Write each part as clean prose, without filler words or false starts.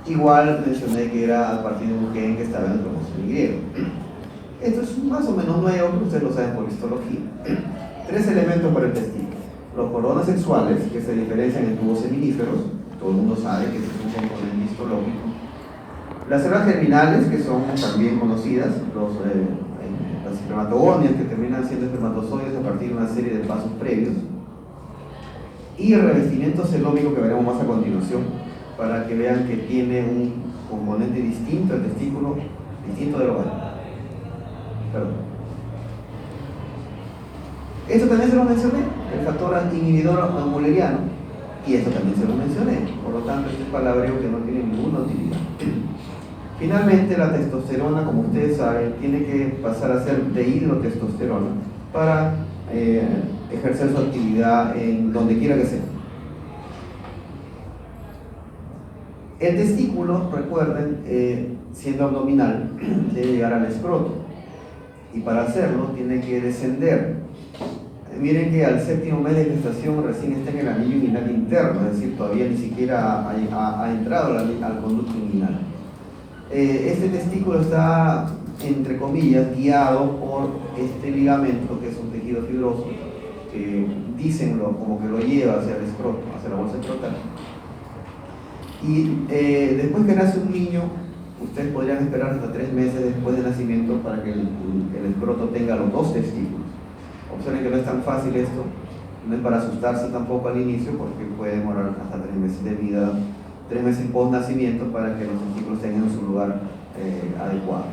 Igual mencioné que era a partir de un gen que estaba en el cromosoma Y. Esto es más o menos nuevo, pero ustedes lo saben por histología. 3 elementos para el testículo. Los cordones sexuales, que se diferencian en tubos seminíferos, todo el mundo sabe que es un componente histológico. Las células germinales, que son también conocidas, las espermatogonias, que terminan siendo espermatozoides a partir de una serie de pasos previos. Y el revestimiento celómico, que veremos más a continuación, para que vean que tiene un componente distinto al testículo, distinto del ovario. Perdón. Esto también se lo mencioné, el factor inhibidor mulleriano, y esto también se lo mencioné, por lo tanto este es palabreo que no tiene ninguna utilidad. Finalmente la testosterona, como ustedes saben, tiene que pasar a ser dihidrotestosterona para ejercer su actividad en donde quiera que sea. El testículo, recuerden, siendo abdominal, debe llegar al escroto, y para hacerlo tiene que descender. Miren que al 7º mes de gestación recién está en el anillo inguinal interno, es decir, todavía ni siquiera ha entrado al conducto inguinal. Este testículo está, entre comillas, guiado por este ligamento, que es un tejido fibroso, que dicen como que lo lleva hacia el escroto, hacia la bolsa escrotal. Y después que nace un niño, ustedes podrían esperar hasta 3 meses después del nacimiento para que el escroto tenga los 2 testículos. Observen que no es tan fácil esto, no es para asustarse tampoco al inicio, porque puede demorar hasta 3 meses de vida, 3 meses post nacimiento, para que los testículos tengan su lugar adecuado.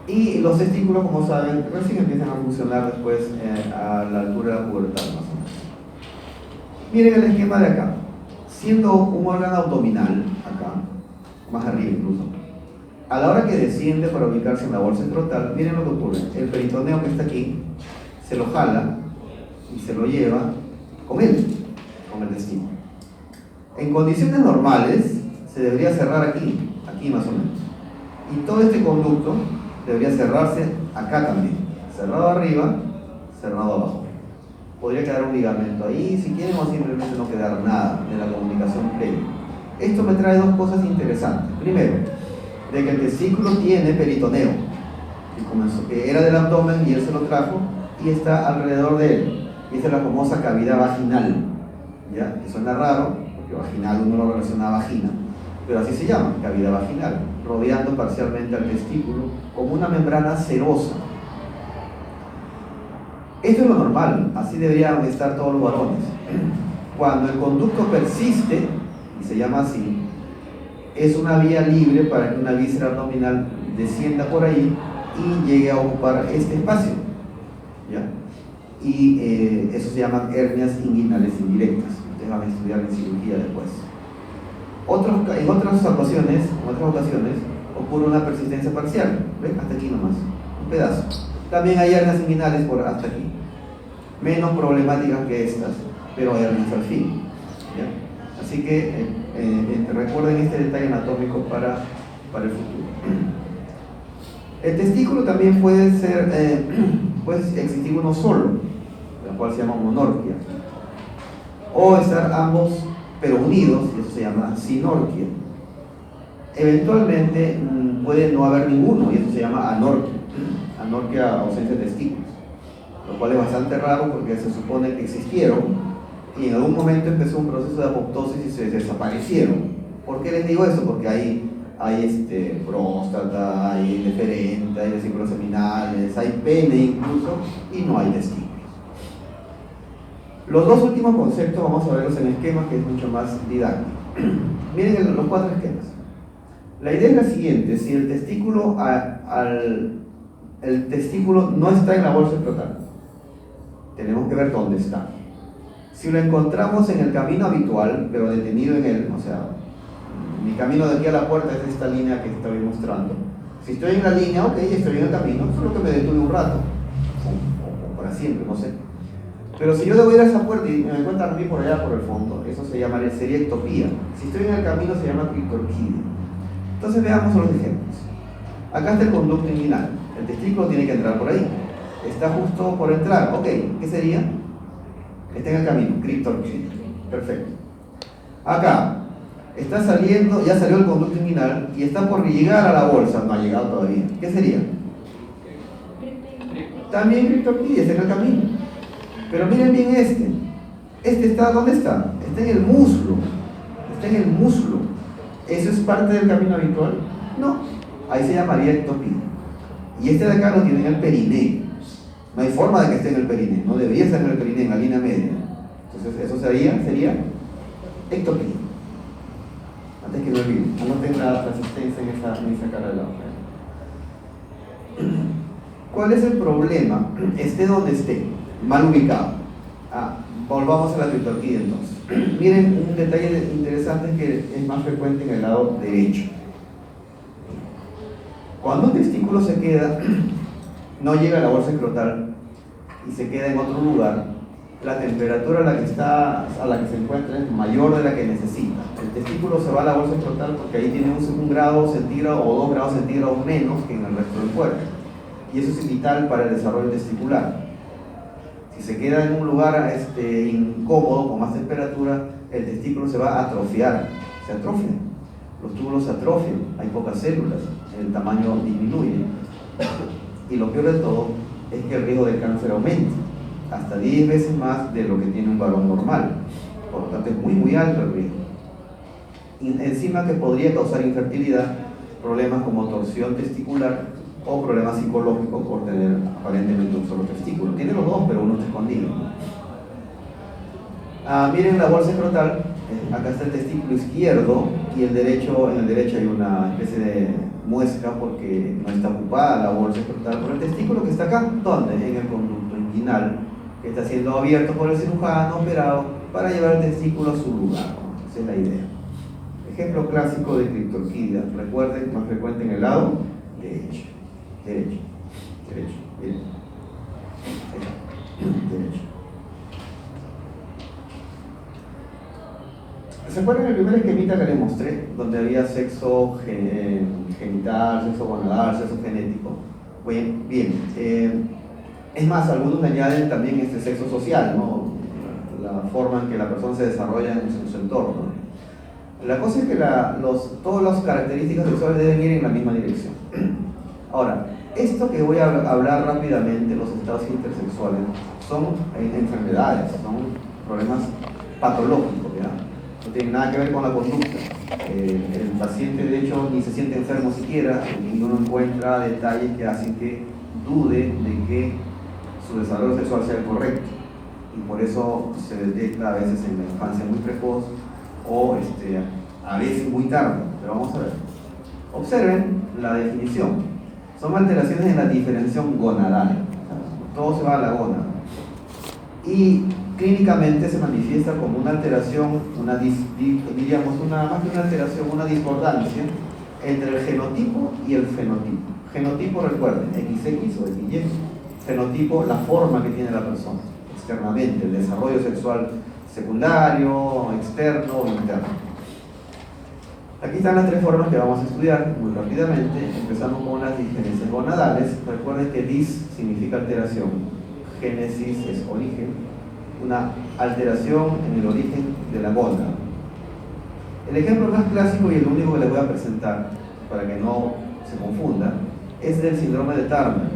Y los testículos, como saben, recién empiezan a funcionar después a la altura de la pubertad, más o menos. Miren el esquema de acá. Siendo un órgano abdominal, acá, más arriba incluso, a la hora que desciende para ubicarse en la bolsa escrotal, miren lo que ocurre. El peritoneo que está aquí se lo jala y se lo lleva con él, con el testículo. En condiciones normales se debería cerrar aquí más o menos. Y todo este conducto debería cerrarse acá también, cerrado arriba, cerrado abajo. Podría quedar un ligamento ahí si quieren, o simplemente no quedar nada de la comunicación previa. Esto me trae 2 cosas interesantes. Primero, de que el testículo tiene peritoneo, que era del abdomen y él se lo trajo y está alrededor de él. Y esa es la famosa cavidad vaginal, ¿ya? Que suena raro, porque vaginal uno lo relaciona a vagina, pero así se llama, cavidad vaginal, rodeando parcialmente al testículo como una membrana serosa. Esto es lo normal, así deberían estar todos los varones. Cuando el conducto persiste, y se llama así, es una vía libre para que una víscera abdominal descienda por ahí y llegue a ocupar este espacio, ¿ya? Y eso se llaman hernias inguinales indirectas. Ustedes van a estudiar en cirugía después. En otras ocasiones ocurre una persistencia parcial. ¿Ven? Hasta aquí nomás, un pedazo. También hay hernias inguinales por hasta aquí, menos problemáticas que estas, pero hernias al fin, ¿ya? Así que recuerden este detalle anatómico para el futuro. El testículo también puede existir uno solo, la cual se llama monorquia, o estar ambos pero unidos, y eso se llama sinorquia. Eventualmente puede no haber ninguno, y eso se llama anorquia, ausencia de testículos, lo cual es bastante raro porque se supone que existieron y en algún momento empezó un proceso de apoptosis y se desaparecieron. ¿Por qué les digo eso? Porque hay próstata, hay deferente, hay vesículos seminales, hay pene incluso, y no hay testículos. Los 2 últimos conceptos vamos a verlos en el esquema, que es mucho más didáctico. Miren los 4 esquemas. La idea es la siguiente: si el testículo no está en la bolsa escrotal, tenemos que ver dónde está. Si lo encontramos en el camino habitual, pero detenido en él, o sea, mi camino de aquí a la puerta es esta línea que estoy mostrando. Si estoy en la línea, ok, estoy en el camino, solo que me detuve un rato, o para siempre, no sé. Pero si yo debo ir a esa puerta y me encuentran a mí por allá por el fondo, eso sería ectopía. Si estoy en el camino se llama criptorquidia. Entonces veamos los ejemplos. Acá está el conducto inguinal. El testículo tiene que entrar por ahí. Está justo por entrar. Ok, ¿qué sería? Está en el camino, criptorquidia. Perfecto. Acá, Está saliendo, ya salió el conducto inguinal y está por llegar a la bolsa, no ha llegado todavía. ¿Qué sería? También criptorquídea, está en el camino. Pero miren bien este está, ¿dónde está? Está en el muslo, está en el muslo. ¿Eso es parte del camino habitual? No, ahí se llamaría ectopía. Y este de acá lo tiene en el periné. No hay forma de que esté en el periné, no debería estar en el periné, en la línea media. Entonces eso sería ectopía. Antes que no olviden, anoten la asistencia en esa cara de la hoja. ¿Cuál es el problema? Esté donde esté, mal ubicado. Volvamos a la criptorquídea entonces. Miren, un detalle interesante que es más frecuente en el lado derecho. Cuando un testículo se queda, no llega a la bolsa escrotal y se queda en otro lugar, la temperatura a la que se encuentra es mayor de la que necesita. El testículo se va a la bolsa escrotal porque ahí tiene un grado centígrado o 2 grados centígrados menos que en el resto del cuerpo. Y eso es vital para el desarrollo testicular. Si se queda en un lugar incómodo, con más temperatura, el testículo se va a atrofiar, se atrofia. Los túbulos se atrofian, hay pocas células, el tamaño disminuye. Y lo peor de todo es que el riesgo de cáncer aumenta, hasta 10 veces más de lo que tiene un varón normal. Por lo tanto, es muy alto el riesgo. Y encima que podría causar infertilidad, problemas como torsión testicular o problemas psicológicos por tener aparentemente un solo testículo. Tiene los dos, pero uno está escondido. Miren la bolsa escrotal, acá está el testículo izquierdo y en el derecho hay una especie de muesca porque no está ocupada la bolsa escrotal por el testículo que está acá. ¿Dónde? En el conducto inguinal, que está siendo abierto por el cirujano operado para llevar el testículo a su lugar. Esa es la idea. Ejemplo clásico de criptorquídea. Recuerden, más frecuente en el lado derecho. Derecho. Bien. Derecho. ¿Se acuerdan el primer esquemita que les mostré? Donde había sexo genital, sexo gonadal, sexo genético. Bien. Es más, algunos añaden también este sexo social, ¿no? La forma en que la persona se desarrolla en su entorno. La cosa es que todas las características sexuales deben ir en la misma dirección. Ahora, esto que voy a hablar rápidamente, los estados intersexuales, son enfermedades, son problemas patológicos, ¿ya? No tienen nada que ver con la conducta. El paciente, de hecho, ni se siente enfermo siquiera, y uno encuentra detalles que hacen que dude de que su desarrollo sexual sea el correcto. Y por eso se detecta a veces en la infancia muy precoz o a veces muy tarde. Pero vamos a ver. Observen la definición. Son alteraciones en la diferenciación gonadal. Todo se va a la gónada. Y clínicamente se manifiesta como una alteración, más que una alteración, una discordancia entre el genotipo y el fenotipo. Genotipo, recuerden, XX o XY. Fenotipo, la forma que tiene la persona externamente, el desarrollo sexual secundario, externo o interno. Aquí están las tres formas que vamos a estudiar muy rápidamente. Empezamos con las disgenencias gonadales. Recuerden que dis significa alteración, génesis es origen, una alteración en el origen de la gónada. El ejemplo más clásico y el único que les voy a presentar, para que no se confunda, es del síndrome de Turner,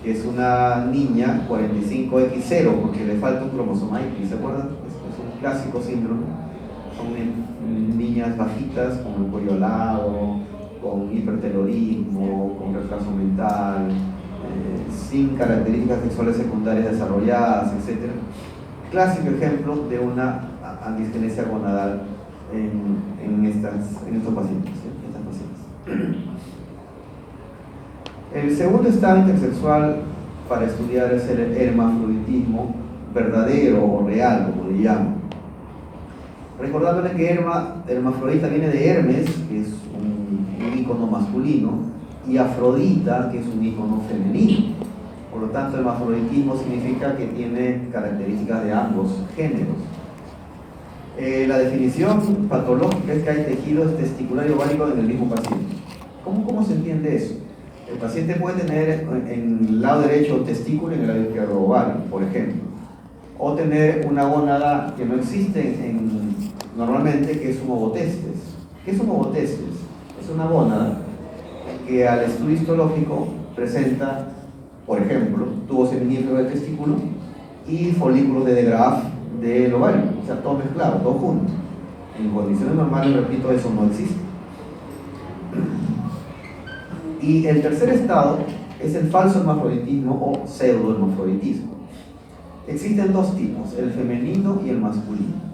que es una niña 45X0 porque le falta un cromosoma X, ¿se acuerdan? Es un clásico síndrome. Son niñas bajitas con el cuello alado, con hipertelorismo, con retraso mental, sin características sexuales secundarias desarrolladas, etc. Clásico ejemplo de una disgenesia gonadal en estos pacientes, El segundo estado intersexual para estudiar es el hermafroditismo verdadero o real, como le llaman. Recordándole que hermafrodita viene de Hermes, que es un ícono masculino, y Afrodita, que es un ícono femenino. Por lo tanto, el hermafroditismo significa que tiene características de ambos géneros. La definición patológica es que hay tejido testicular y ovárico en el mismo paciente. ¿Cómo se entiende eso? El paciente puede tener en el lado derecho testículo y en el lado izquierdo ovario, por ejemplo. O tener una gónada que no existe normalmente, que es un ovotestes. ¿Qué es un ovotestis? Es una gónada que al estudio histológico presenta, por ejemplo, tubo seminífero del testículo y folículos de Graf del ovario, o sea, todo mezclado, todo junto. En condiciones normales, repito, eso no existe. Y el tercer estado es el falso hermafroditismo o pseudohermafroditismo. Existen dos tipos, el femenino y el masculino.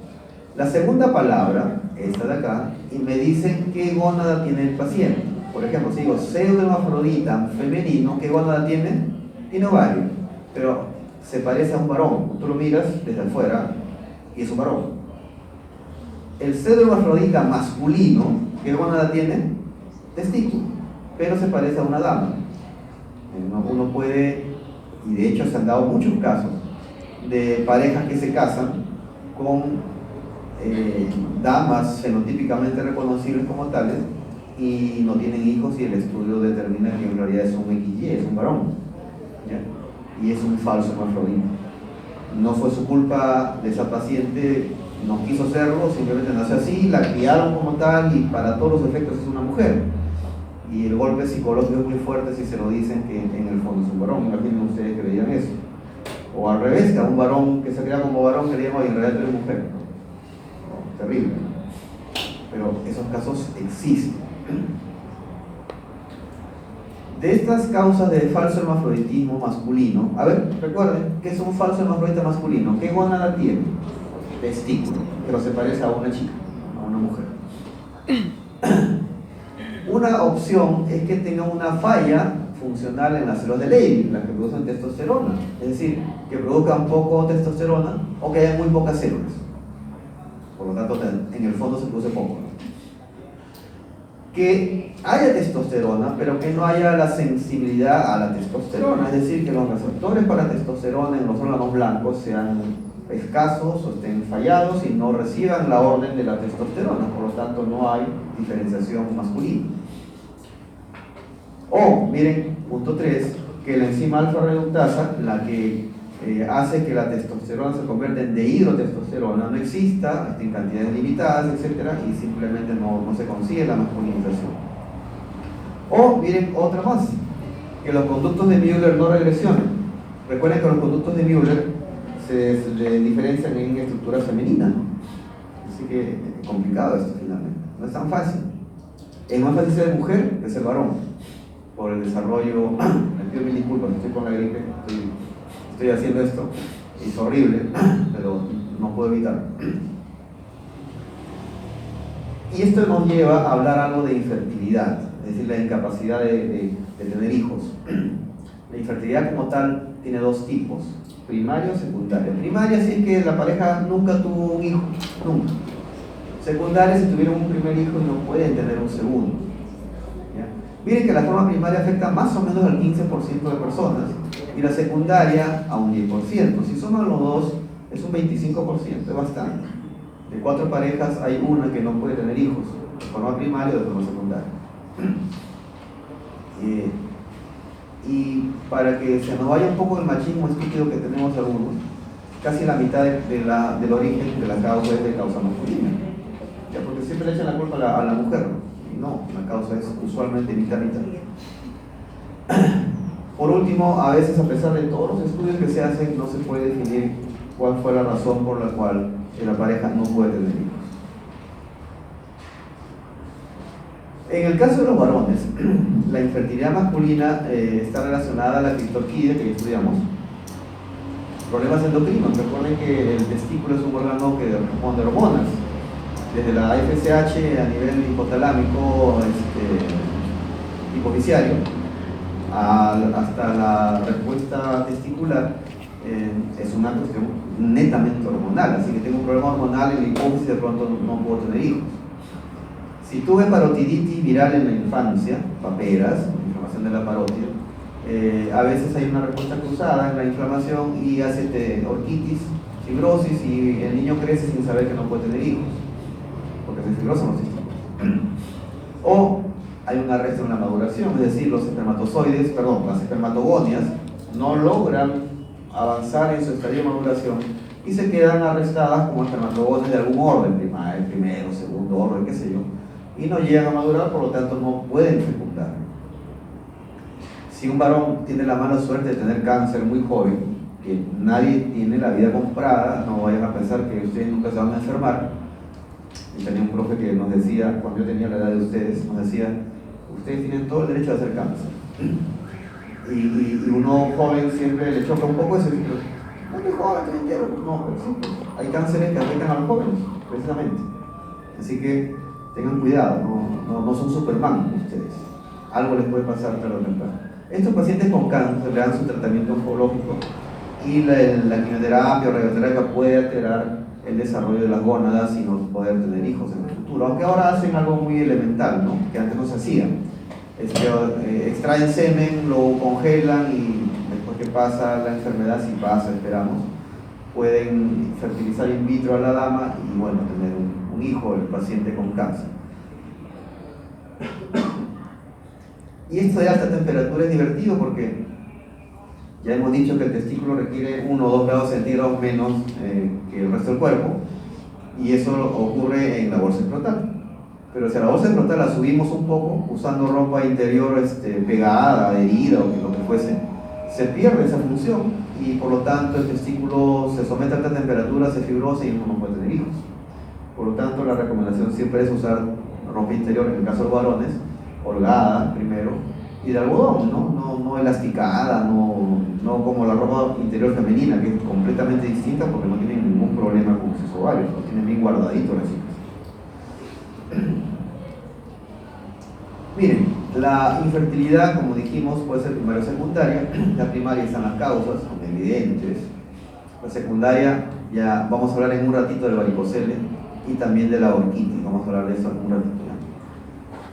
La segunda palabra, esta de acá, y me dicen qué gónada tiene el paciente. Por ejemplo, si digo pseudohermafrodita femenino, ¿qué gónada tiene? Tiene ovario, pero se parece a un varón. Tú lo miras desde afuera y es un varón. El pseudohermafrodita masculino, ¿qué gónada tiene? Testículo, pero se parece a una dama. Uno puede, y de hecho se han dado muchos casos de parejas que se casan con damas fenotípicamente reconocibles como tales y no tienen hijos y el estudio determina que en realidad es un XY, es un varón, ¿ya? Y es un falso hermafrodita. No fue su culpa de esa paciente, no quiso serlo, simplemente nació así, la criaron como tal y para todos los efectos es una mujer. Y el golpe psicológico es muy fuerte si se lo dicen que en el fondo es un varón. Imaginen ustedes que le digan eso. O al revés, que a un varón que se crea como varón que le digan, oye, en realidad tú eres mujer. No, terrible. Pero esos casos existen. De estas causas de falso hermafroditismo masculino, a ver, recuerden, ¿qué es un falso hermafrodita masculino? ¿Qué gónada tiene? Testículo, pero se parece a una chica, a una mujer. Una opción es que tenga una falla funcional en las células de Leydig, las que producen testosterona, es decir, que produzcan poco testosterona o que haya muy pocas células. Por lo tanto, en el fondo se produce poco, ¿no? Que haya testosterona, pero que no haya la sensibilidad a la testosterona, es decir, que los receptores para testosterona en los órganos blancos sean escasos o estén fallados y no reciban la orden de la testosterona, por lo tanto no hay diferenciación masculina. O, miren, punto 3, que la enzima alfa-reductasa, la que hace que la testosterona se convierta en dehidrotestosterona, no exista, esté en cantidades limitadas, etc., y simplemente no se consigue la masculinización. O, miren, otra más, que los conductos de Müller no regresionen. Recuerden que los conductos de Müller se diferencian en estructuras femeninas, ¿no? Así que es complicado esto finalmente, no es tan fácil. Es más fácil ser mujer que ser varón, por el desarrollo. Me pido mil disculpas, estoy con la gripe, estoy haciendo esto, es horrible, pero no puedo evitar. Y esto nos lleva a hablar algo de infertilidad, es decir, la incapacidad de tener hijos. La infertilidad como tal tiene dos tipos, primaria o secundaria. Primaria sí es que la pareja nunca tuvo un hijo, nunca. Secundaria si tuvieron un primer hijo y no pueden tener un segundo. ¿Ya? Miren que la forma primaria afecta más o menos al 15% de personas y la secundaria a un 10%. Si suman los dos es un 25%, es bastante. De 4 parejas hay una que no puede tener hijos, de forma primaria o de forma secundaria. Y para que se nos vaya un poco el machismo estúpido que tenemos algunos, casi la mitad del origen de la causa es de causa masculina. ¿Ya? Porque siempre le echan la culpa a la mujer, ¿no? Y no, la causa es usualmente mitad-mitad. Por último, a veces a pesar de todos los estudios que se hacen, no se puede definir cuál fue la razón por la cual la pareja no puede tener hijos. En el caso de los varones, la infertilidad masculina está relacionada a la criptorquídea que estudiamos. Problemas endocrinos. Recuerden que el testículo es un órgano que responde a hormonas. Desde la FSH a nivel hipotalámico, hipofisiario, hasta la respuesta testicular, es una cuestión netamente hormonal. Así que tengo un problema hormonal en la hipófisis y de pronto no puedo tener hijos. Si tuve parotiditis viral en la infancia, paperas, inflamación de la parótida, a veces hay una respuesta cruzada en la inflamación y hace orquitis, fibrosis y el niño crece sin saber que no puede tener hijos, porque se fibrosan los testículos. O hay un arresto en la maduración, es decir, los espermatozoides, las espermatogonias no logran avanzar en su estadio de maduración y se quedan arrestadas como espermatogonias de algún orden, primero, segundo orden, qué sé yo. y no llegan a madurar, por lo tanto no pueden fecundar. Si un varón tiene la mala suerte de tener cáncer muy joven, que nadie tiene la vida comprada, no vayan a pensar que ustedes nunca se van a enfermar. Y tenía un profe que nos decía, cuando yo tenía la edad de ustedes, nos decía, ustedes tienen todo el derecho a hacer cáncer. Y uno joven siempre le choca un poco eso, y dice, no estoy joven, estoy entero. No, pero sí, pues, hay cánceres que afectan a los jóvenes, precisamente. Así que tengan cuidado, no son Superman ustedes. Algo les puede pasar tarde o temprano. Estos pacientes con cáncer le dan su tratamiento oncológico y la quimioterapia o radioterapia puede alterar el desarrollo de las gónadas y no poder tener hijos en el futuro. Aunque ahora hacen algo muy elemental, ¿no? Que antes no se hacía. Extraen semen, lo congelan y después que pasa la enfermedad, si pasa, esperamos, pueden fertilizar in vitro a la dama y bueno, tener un hijo, el paciente con cáncer. Y esto de alta temperatura es divertido porque ya hemos dicho que el testículo requiere 1 o 2 grados centígrados menos que el resto del cuerpo, y eso ocurre en la bolsa escrotal. Pero si a la bolsa escrotal la subimos un poco, usando ropa interior pegada, adherida o lo que fuese, se pierde esa función y por lo tanto el testículo se somete a alta temperatura, se fibrosa y uno no puede tener hijos. Por lo tanto, la recomendación siempre es usar ropa interior, en el caso de los varones, holgada primero, y de algodón, no elasticada, no como la ropa interior femenina, que es completamente distinta porque no tienen ningún problema con sus ovarios, los tienen bien guardaditos así. Miren, la infertilidad, como dijimos, puede ser primaria o secundaria. La primaria están las causas, son evidentes. La secundaria, ya vamos a hablar en un ratito del varicocele y también de la orquitis, vamos a hablar de eso en un ratito.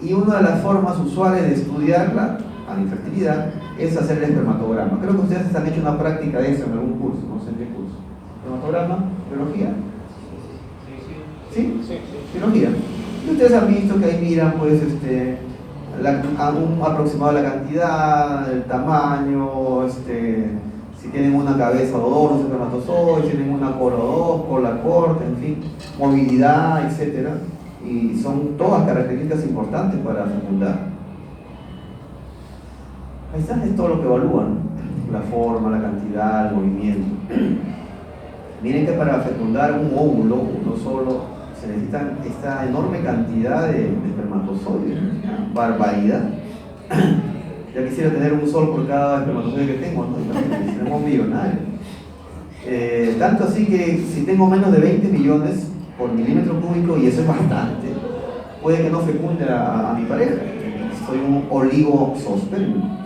Y una de las formas usuales de estudiarla, a la infertilidad, es hacer el espermatograma. Creo que ustedes han hecho una práctica de eso en algún curso, no sé en qué curso. ¿Espermatograma? ¿Biología? ¿Sí? Biología. Y ustedes han visto que ahí miran, pues, un aproximado de la cantidad, el tamaño, si tienen una cabeza o dos, los espermatozoides, si tienen una cola o dos, cola corta, en fin, movilidad, etcétera. Y son todas características importantes para fecundar. Ahí está, es todo lo que evalúan, la forma, la cantidad, el movimiento. Miren que para fecundar un óvulo, uno solo, se necesita esta enorme cantidad de espermatozoides, barbaridad. Ya quisiera tener un sol por cada espermatozoide que tengo, ¿no? Seremos millonarios. Tanto así que si tengo menos de 20 millones por milímetro cúbico, y eso es bastante, puede que no fecunde a mi pareja. Soy un oligospermio.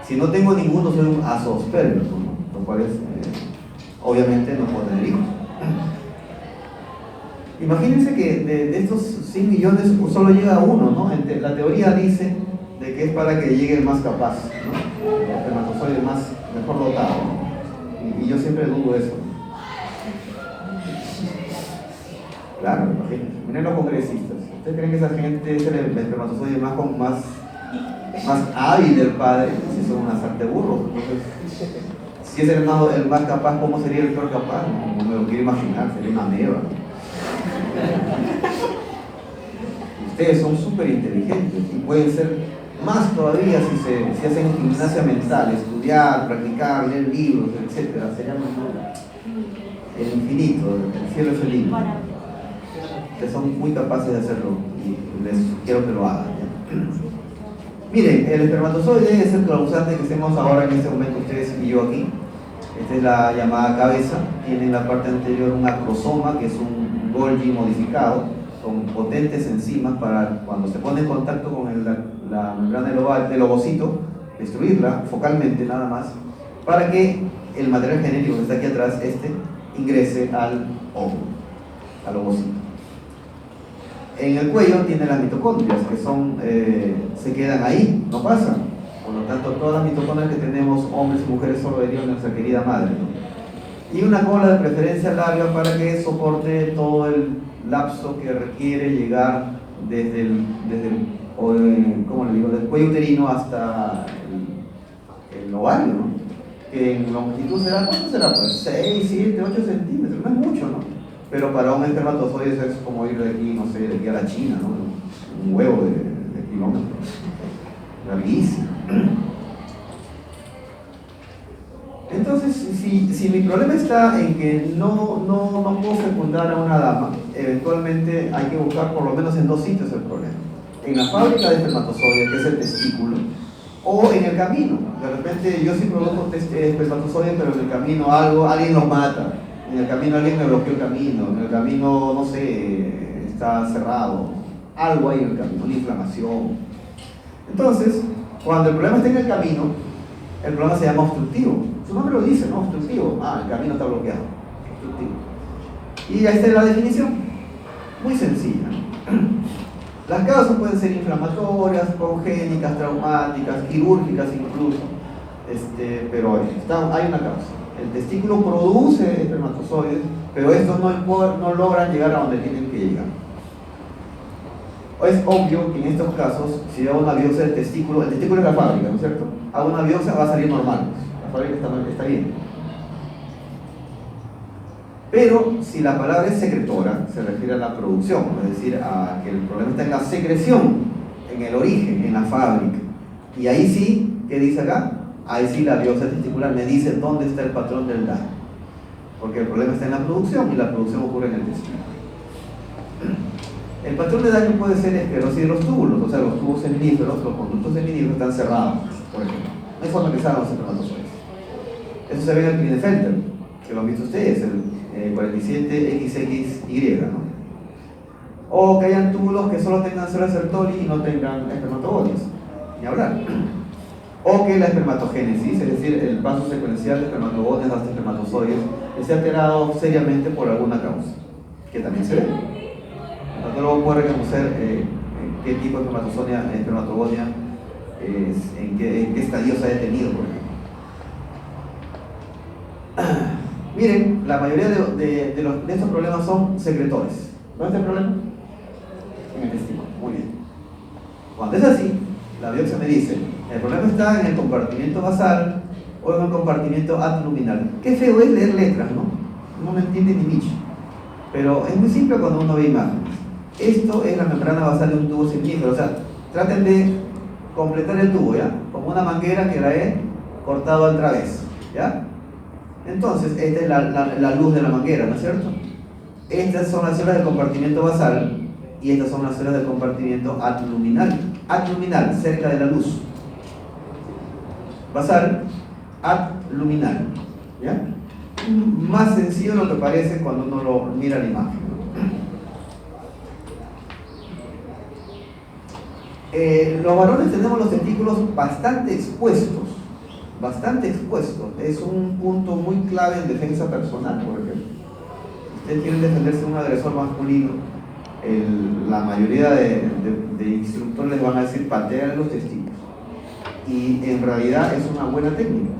Si no tengo ninguno, soy un azoospermio, ¿no? Lo cual es, obviamente no puedo tener hijos. Imagínense que de estos 100 millones solo llega uno, ¿no? La teoría dice de que es para que llegue el más capaz, ¿no? El espermatozoide mejor dotado, ¿no? Y yo siempre dudo eso. Claro, imagínense. Miren los congresistas. ¿Ustedes creen que esa gente es el espermatozoide más hábil del padre? Si son unas arteburros. Entonces, si es el más capaz, ¿cómo sería el peor capaz? No me lo quiero imaginar, sería una meba. Ustedes son súper inteligentes y pueden ser más todavía si hacen gimnasia mental, estudiar, practicar, leer libros, etc. Serían el infinito, el cielo es el límite. Ustedes son muy capaces de hacerlo y les sugiero que lo hagan, ¿ya? Miren, el espermatozoide es el causante que estemos ahora en este momento ustedes y yo aquí. Esta es la llamada cabeza. Tiene en la parte anterior un acrosoma, que es un Golgi modificado, con potentes enzimas para cuando se pone en contacto con la membrana del ovocito, destruirla focalmente nada más, para que el material genético que está aquí atrás, ingrese al óvulo, al ovocito. En el cuello tiene las mitocondrias, que se quedan ahí, no pasan. Por lo tanto, todas las mitocondrias que tenemos, hombres y mujeres, solo derivan de nuestra querida madre, ¿no? Y una cola de preferencia larga para que soporte todo el lapso que requiere llegar desde ¿cómo le digo?, del cuello uterino hasta el ovario, ¿no? Que en longitud será, ¿cuánto será? Pues 6, 7, 8 centímetros, no es mucho, ¿no? Pero para un espermatozoide eso es como ir de aquí, no sé, de aquí a la China, ¿no? un huevo de kilómetros, larguísimo. Entonces, si mi problema está en que no puedo fecundar a una dama, eventualmente hay que buscar por lo menos en dos sitios el problema. En la fábrica de espermatozoides, que es el testículo, o en el camino. De repente yo sí produzco espermatozoides, pero en el camino alguien los mata. En el camino alguien me bloqueó el camino. En el camino, no sé, está cerrado. Algo hay en el camino, una inflamación. Entonces, cuando el problema está en el camino, el problema se llama obstructivo. Su nombre lo dice, ¿no? Obstructivo. El camino está bloqueado. Obstructivo. Y ahí está la definición. Muy sencilla. Las causas pueden ser inflamatorias, congénitas, traumáticas, quirúrgicas incluso. Pero hay una causa. El testículo produce espermatozoides, pero estos no logran llegar a donde tienen que llegar. Es obvio que en estos casos, si hago una biopsia del testículo, el testículo es la fábrica, ¿no es cierto? Hago una biopsia, va a salir normal, la fábrica está bien. Pero si la palabra es secretora, se refiere a la producción, es decir, a que el problema está en la secreción, en el origen, en la fábrica. Y ahí sí, ¿qué dice acá? Ahí sí la biopsia testicular me dice dónde está el patrón del daño. Porque el problema está en la producción y la producción ocurre en el testículo. El patrón de daño puede ser esclerosis de los túbulos, o sea, los tubos seminíferos, los conductos seminíferos están cerrados, por ejemplo. No hay forma que salgan los espermatozoides. Eso se ve en el Klinefelter, que lo han visto ustedes, el 47XXY, ¿no? O que hayan túbulos que solo tengan células Sertoli y no tengan espermatogonios, ni hablar. O que la espermatogénesis, es decir, el paso secuencial de espermatogonios hasta espermatozoides, esté alterado seriamente por alguna causa, que también se ve. El patólogo puede reconocer qué tipo de espermatogonia en qué estadio se ha detenido, por ejemplo. Miren, la mayoría de estos problemas son secretores. ¿Dónde está el problema? En el testículo. Muy bien. Cuando es así, la biopsia me dice, el problema está en el compartimiento basal o en el compartimiento abdominal. Qué feo es leer letras, ¿no? No me entiende ni bicho. Pero es muy simple cuando uno ve imágenes. Esto es la membrana basal de un tubo seminífero. O sea, traten de completar el tubo, ¿ya? Como una manguera que la he cortado al través, ¿ya? Entonces, esta es la luz de la manguera, ¿no es cierto? Estas son las células del compartimiento basal y estas son las células del compartimiento abdominal. Abdominal, cerca de la luz. Basal, abdominal, ¿ya? Más sencillo de lo que parece cuando uno lo mira la imagen. Los varones tenemos los testículos bastante expuestos. Es un punto muy clave en defensa personal, por ejemplo. Si ustedes quieren defenderse de un agresor masculino, la mayoría de instructores les van a decir patean los testículos. Y en realidad es una buena técnica,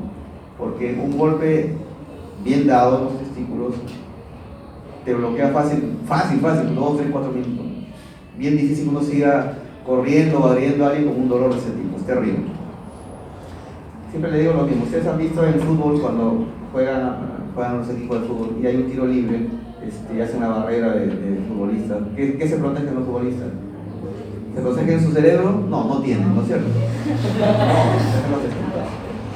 porque un golpe bien dado en los testículos te bloquea fácil, 2, 3, 4 minutos. Bien difícil que uno siga corriendo o agrediendo a alguien con un dolor de ese tipo, es terrible. Siempre le digo lo mismo, ustedes han visto en fútbol cuando juegan los equipos de fútbol y hay un tiro libre y hacen una barrera de futbolistas. ¿Qué se protegen los futbolistas? ¿Se protegen su cerebro? No tienen, ¿no es cierto?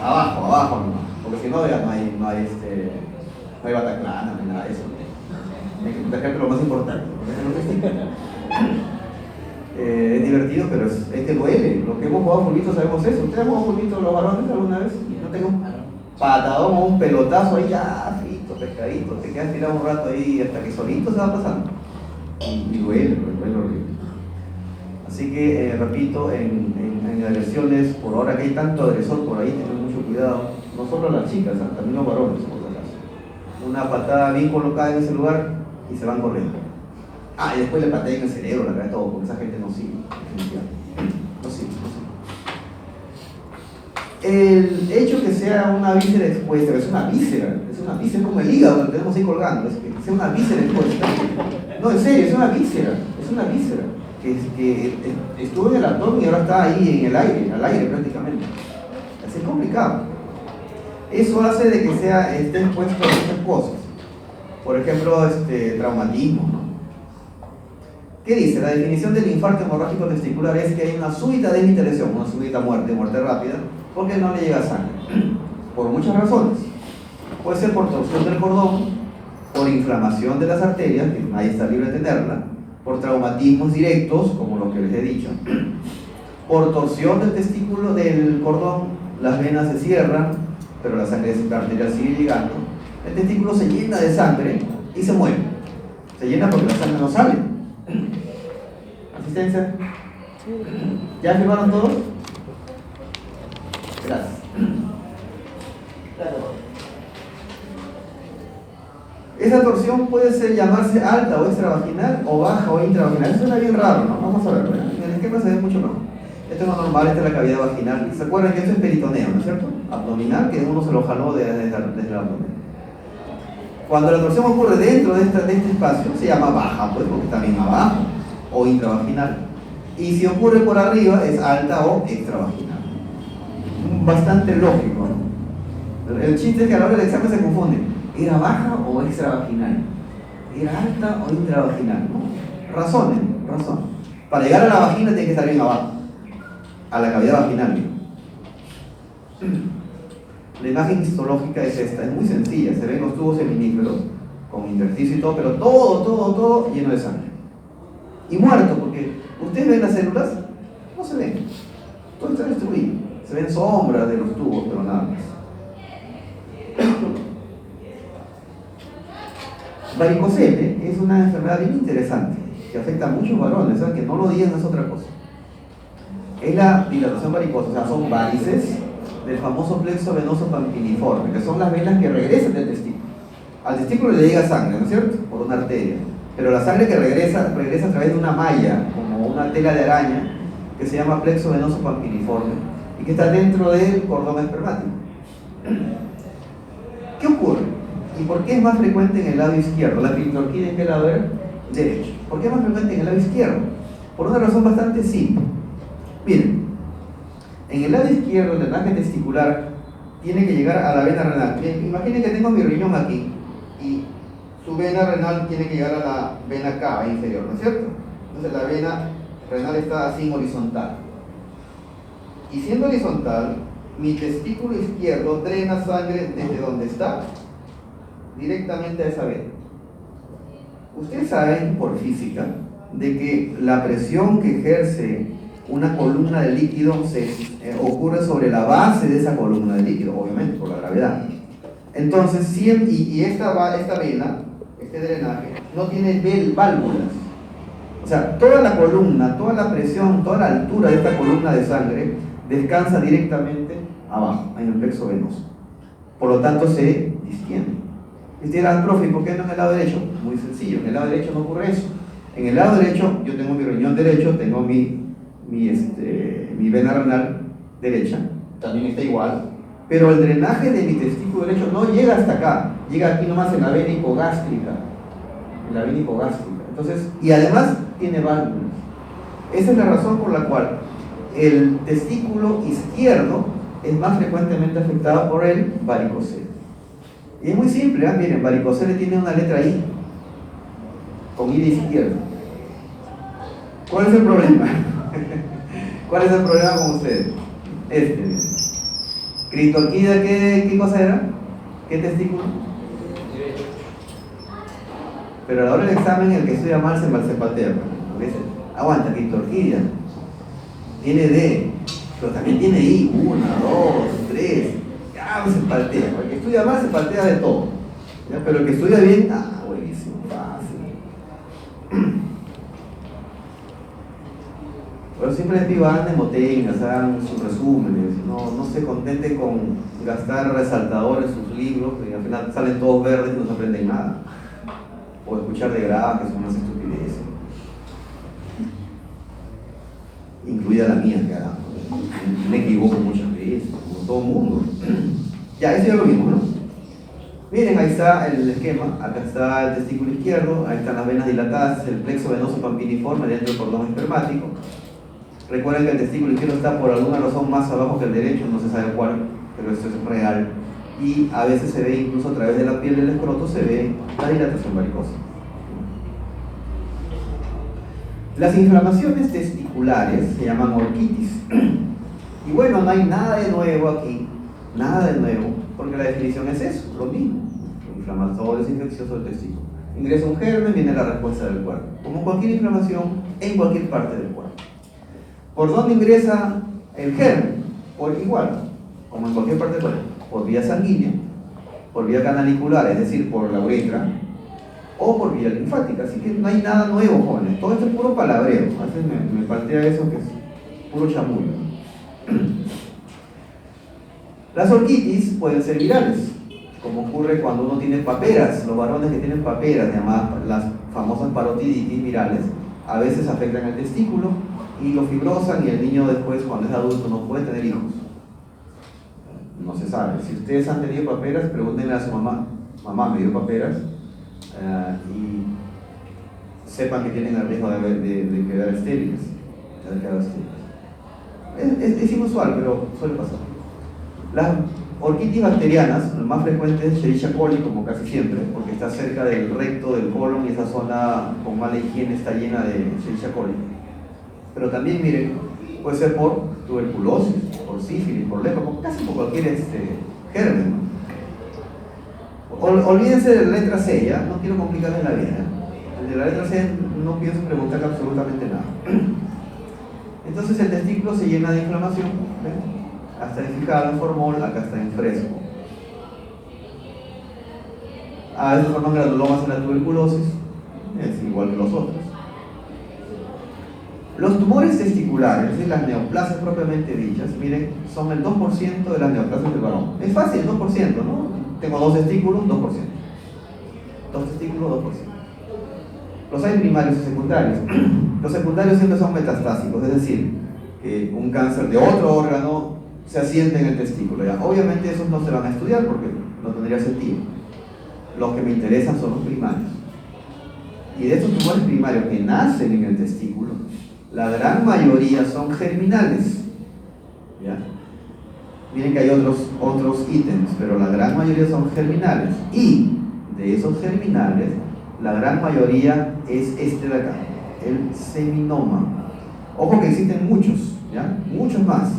No, abajo nomás, porque si no ya no hay bataclana, ni nada de eso. Hay que proteger lo más importante. Es divertido, pero es que duele. Los que hemos jugado fulbito sabemos eso. ¿Ustedes han jugado fulbito los varones alguna vez? No tengo un patadón o un pelotazo ahí, ya, frito, pescadito. Te quedas tirado un rato ahí hasta que solito se va pasando. Y duele horrible. Así que, repito, en agresiones, por ahora que hay tanto agresor por ahí, tengan mucho cuidado. No solo las chicas, también los varones, por si acaso. Una patada bien colocada en ese lugar y se van corriendo. Y después le pateé en el cerebro, la verdad, todo, porque esa gente no sigue. No sigue. El hecho que sea una víscera expuesta, es una víscera como el hígado que tenemos ahí colgando, es que sea una víscera expuesta. No, en serio, es una víscera que estuvo en el abdomen y ahora está ahí en el aire, al aire prácticamente. Es complicado. Eso hace de que esté expuesto a muchas cosas. Por ejemplo, traumatismo, ¿no? ¿Qué dice? La definición del infarto hemorrágico testicular es que hay una súbita desinteracción, una súbita muerte, muerte rápida, porque no le llega sangre. Por muchas razones. Puede ser por torsión del cordón, por inflamación de las arterias, que nadie está libre de tenerla, por traumatismos directos, como los que les he dicho, por torsión del testículo, del cordón, las venas se cierran, pero la sangre arterial sigue llegando, el testículo se llena de sangre y se muere. Se llena porque la sangre no sale. ¿Asistencia? ¿Ya firmaron todos? Gracias. Esa torsión puede llamarse alta o extravaginal o baja o intravaginal. Eso suena bien raro, ¿no? Vamos a ver, en el esquema se ve mucho mejor. Esto es lo normal, esta es la cavidad vaginal. ¿Se acuerdan que esto es peritoneo, ¿no es cierto? Abdominal, que uno se lo jaló desde el abdomen. Cuando la torsión ocurre dentro de este espacio, se llama baja, pues, porque está bien abajo, o intravaginal. Y si ocurre por arriba, es alta o extravaginal. Bastante lógico, ¿no? El chiste es que a la hora del examen se confunde. ¿Era baja o extravaginal? ¿Era alta o intravaginal? ¿No? Razonen. Para llegar a la vagina tiene que estar bien abajo, a la cavidad vaginal. La imagen histológica es esta, es muy sencilla. Se ven los tubos seminíferos con intersticio y todo, pero todo lleno de sangre. Y muerto, porque ustedes ven las células, no se ven. Todo está destruido. Se ven sombras de los tubos, pero nada más. Varicocele es una enfermedad bien interesante que afecta a muchos varones, ¿sabes? Que no lo digan, es otra cosa. Es la dilatación varicosa, o sea, son varices del famoso plexo venoso pampiniforme, que son las venas que regresan del testículo. Al testículo le llega sangre, ¿no es cierto? Por una arteria. Pero la sangre que regresa a través de una malla, como una tela de araña, que se llama plexo venoso pampiniforme, y que está dentro del cordón espermático. ¿Qué ocurre? ¿Y por qué es más frecuente en el lado izquierdo? La clitorquida, ¿en qué lado era? Derecho. ¿Por qué es más frecuente en el lado izquierdo? Por una razón bastante simple. Miren, en el lado izquierdo el drenaje testicular tiene que llegar a la vena renal. Imaginen que tengo mi riñón aquí y su vena renal tiene que llegar a la vena cava inferior, ¿no es cierto? Entonces la vena renal está así horizontal. Y siendo horizontal, mi testículo izquierdo drena sangre desde donde está directamente a esa vena. Ustedes saben por física de que la presión que ejerce una columna de líquido ocurre sobre la base de esa columna de líquido, obviamente por la gravedad. Entonces, esta vena, este drenaje, no tiene válvulas. O sea, toda la columna, toda la presión, toda la altura de esta columna de sangre descansa directamente abajo, en el plexo venoso. Por lo tanto, se distiende. Y usted dirá, profe, ¿por qué no en el lado derecho? Muy sencillo, en el lado derecho no ocurre eso. En el lado derecho, yo tengo mi riñón derecho, tengo mi vena renal derecha, también está igual, pero el drenaje de mi testículo derecho no llega hasta acá, llega aquí nomás en la vena hipogástrica, Entonces, y además tiene válvulas. Esa es la razón por la cual el testículo izquierdo es más frecuentemente afectado por el varicocele. Y es muy simple, ¿eh? Miren, varicocele tiene una letra I, con I de izquierda. ¿Cuál es el problema? ¿Cuál es el problema con ustedes? Clitorquida, ¿qué cosa era? ¿Qué testículo? Pero a la hora del examen, el que estudia mal se patea. Aguanta, clitorquida. Tiene D, pero también tiene I. 1, 2, 3. Ya se paltea. El que estudia mal se paltea de todo. ¿Ya? Pero el que estudia bien, buenísimo, fácil. Pero siempre les digo, hagan hemotécnicas, hagan sus resúmenes, no se contenten con gastar resaltadores en sus libros, y al final salen todos verdes y no se aprenden nada. O escuchar de grave, que son unas estupideces. Incluida la mía, que me equivoco muchas veces, como todo mundo. Ya, eso es lo mismo, ¿no? Miren, ahí está el esquema, acá está el testículo izquierdo, ahí están las venas dilatadas, el plexo venoso pampiniforme dentro del cordón espermático. Recuerden que el testículo izquierdo está por alguna razón más abajo que el derecho, no se sabe cuál, pero esto es real. Y a veces se ve, incluso a través de la piel del escroto, se ve la dilatación varicosa. Las inflamaciones testiculares se llaman orquitis. Y bueno, no hay nada de nuevo aquí, nada de nuevo, porque la definición es eso, lo mismo. Inflamatorios infecciosos del testículo. Ingresa un germen, viene la respuesta del cuerpo. Como cualquier inflamación en cualquier parte del cuerpo. ¿Por dónde ingresa el germen? Por igual, como en cualquier parte del cuerpo. Por vía sanguínea, por vía canalicular, es decir, por la uretra, o por vía linfática. Así que no hay nada nuevo, jóvenes. Todo esto es puro palabreo. A veces me paltea eso que es puro chamullo. Las orquitis pueden ser virales, como ocurre cuando uno tiene paperas. Los varones que tienen paperas, llamadas las famosas parotiditis virales, a veces afectan el testículo y lo fibrosan, y el niño después, cuando es adulto, no puede tener hijos. No se sabe. Si ustedes han tenido paperas, pregúntenle a su mamá: mamá, me dio paperas, y sepan que tienen el riesgo de quedar estériles. Es inusual, pero suele pasar. Las orquitis bacterianas, lo más frecuente es Escherichia coli, como casi siempre, porque está cerca del recto, del colon, y esa zona con mala higiene está llena de Escherichia coli. Pero también, miren, puede ser por tuberculosis, por sífilis, por lepra, casi por cualquier germen, ¿no? Olvídense de la letra C, ¿ya? No quiero complicarles la vida. El de la letra C no pienso preguntarle absolutamente nada. Entonces el testículo se llena de inflamación, ¿ven? Hasta en fijado en formol, acá está en fresco. A veces forman granulomas en la tuberculosis, es igual que los otros. Los tumores testiculares, es decir, las neoplasias propiamente dichas, miren, son el 2% de las neoplasias del varón. Es fácil, 2%, ¿no? Tengo 2 testículos, 2%. 2 testículos, 2%. Los hay primarios y secundarios. Los secundarios siempre son metastásicos, es decir, que un cáncer de otro órgano se asiente en el testículo. ¿Ya? Obviamente esos no se van a estudiar porque no tendría sentido. Los que me interesan son los primarios. Y de estos tumores primarios que nacen en el testículo, la gran mayoría son germinales. ¿Ya? Miren que hay otros ítems, pero la gran mayoría son germinales. Y de esos germinales, la gran mayoría es este de acá, el seminoma. Ojo que existen muchos, ¿ya? Muchos más,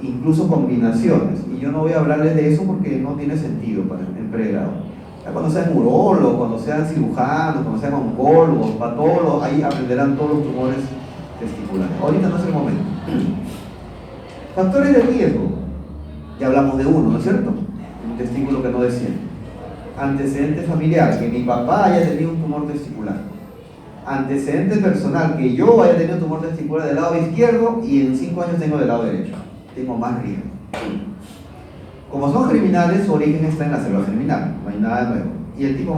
incluso combinaciones. Y yo no voy a hablarles de eso porque no tiene sentido en pregrado. Ya cuando sean urólogos, cuando sean cirujanos, cuando sean oncólogos, patólogos, ahí aprenderán todos los tumores testiculares. Ahorita no es el momento. Factores de riesgo. Ya hablamos de uno, ¿no es cierto? Un testículo que no desciende. Antecedente familiar, que mi papá haya tenido un tumor testicular. Antecedente personal, que yo haya tenido un tumor testicular del lado izquierdo y en 5 años tengo del lado derecho. Tengo más riesgo. Como son germinales, su origen está en la célula germinal, no hay nada de nuevo. Y el tipo